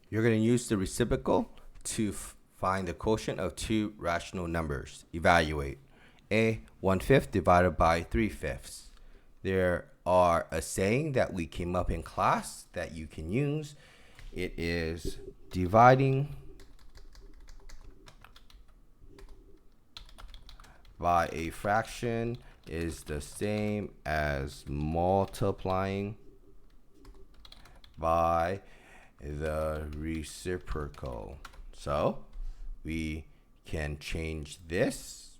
You're going to use the reciprocal to find the quotient of two rational numbers. Evaluate. A, 1/5 divided by 3/5. There are a saying that we came up in class that you can use. It is dividing by a fraction is the same as multiplying by the reciprocal. So we can change this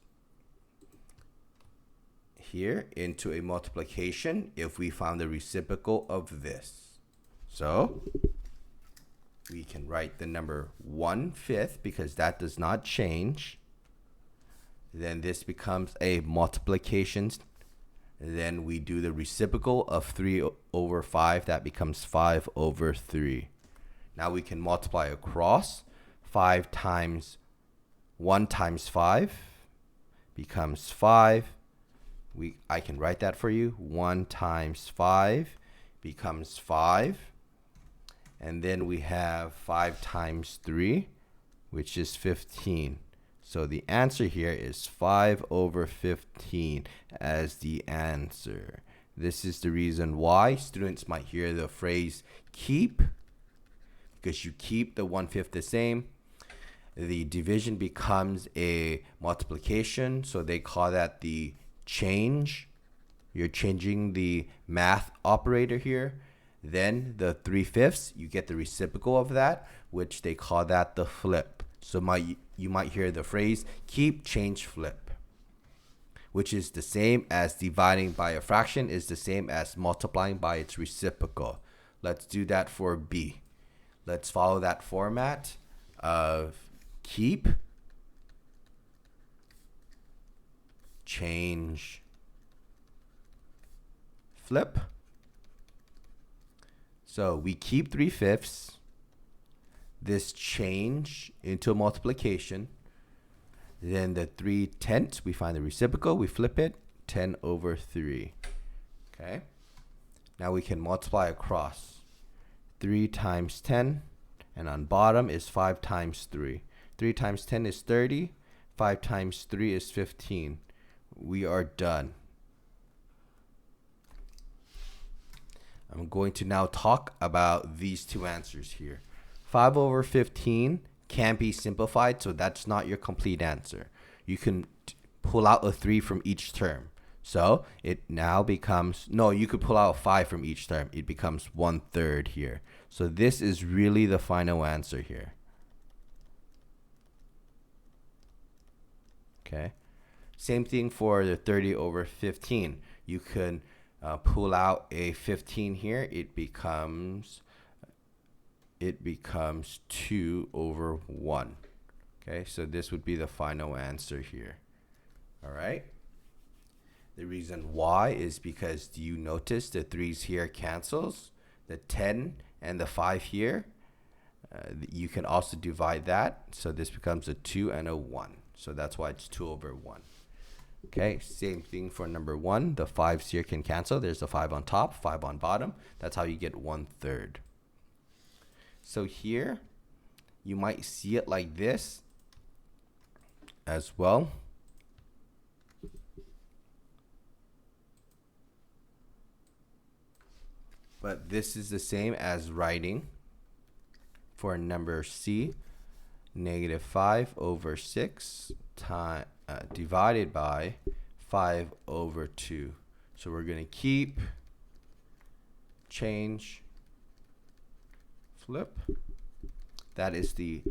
here into a multiplication if we found the reciprocal of this. So we can write the number 1/5 because that does not change. Then this becomes a multiplication. Then we do the reciprocal of 3/5. That becomes 5/3. Now we can multiply across. 5 times 1 times 5 becomes 5. I can write that for you. 1 times 5 becomes 5. And then we have 5 times 3, which is 15. So the answer here is 5/15 as the answer. This is the reason why students might hear the phrase keep, because you keep the 1/5 the same. The division becomes a multiplication, so they call that the change. You're changing the math operator here. Then the 3/5, you get the reciprocal of that, which they call that the flip. So you might hear the phrase keep, change, flip, which is the same as dividing by a fraction is the same as multiplying by its reciprocal. Let's do that for B. Let's follow that format of keep, change, flip. So we keep 3/5. This change into a multiplication. Then the 3/10, we find the reciprocal, we flip it, 10/3. Okay. Now we can multiply across. 3 times 10, and on bottom is 5 times 3. 3 times 10 is 30. 5 times 3 is 15. We are done. I'm going to now talk about these two answers here. 5/15 can be simplified, so that's not your complete answer. You can pull out a 3 from each term. So it now becomes, no, you could pull out a 5 from each term. It becomes 1/3 here. So this is really the final answer here. Okay. Same thing for the 30/15. You can pull out a 15 here. It becomes 2/1. Okay, so this would be the final answer here. All right. The reason why is because, do you notice the 3's here cancels? The 10 and the 5 here, you can also divide that. So this becomes a 2 and a 1. So that's why it's 2/1. Okay, same thing for number 1. The 5's here can cancel. There's a 5 on top, 5 on bottom. That's how you get 1/3. So here, you might see it like this as well. But this is the same as writing for number C, -5/6 divided by 5/2. So we're going to keep, change, flip. That is the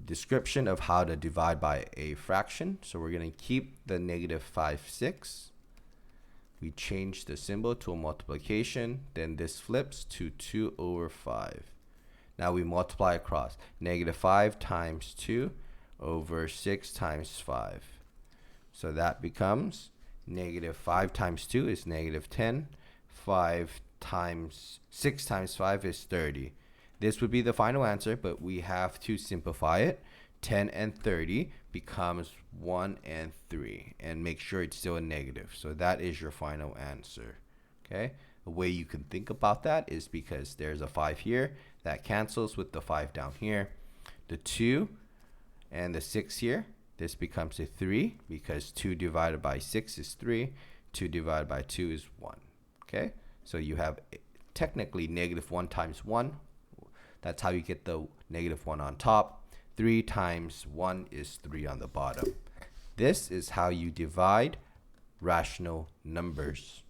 description of how to divide by a fraction. So we're going to keep the -5/6. We change the symbol to a multiplication. Then this flips to 2/5. Now we multiply across. -5 times 2/6 times 5. So that becomes -5 times 2 is -10. 5 times 6 times 5 is 30. This would be the final answer, but we have to simplify it. 10 and 30 becomes 1 and 3, and make sure it's still a negative. So that is your final answer. Okay, The way you can think about that is because there's a 5 here that cancels with the 5 down here. The 2 and the 6 here, this becomes a 3 because 2 divided by 6 is 3. 2 divided by 2 is 1. Okay, so you have technically negative 1 times 1. That's how you get the negative 1 on top. 3 times 1 is 3 on the bottom. This is how you divide rational numbers.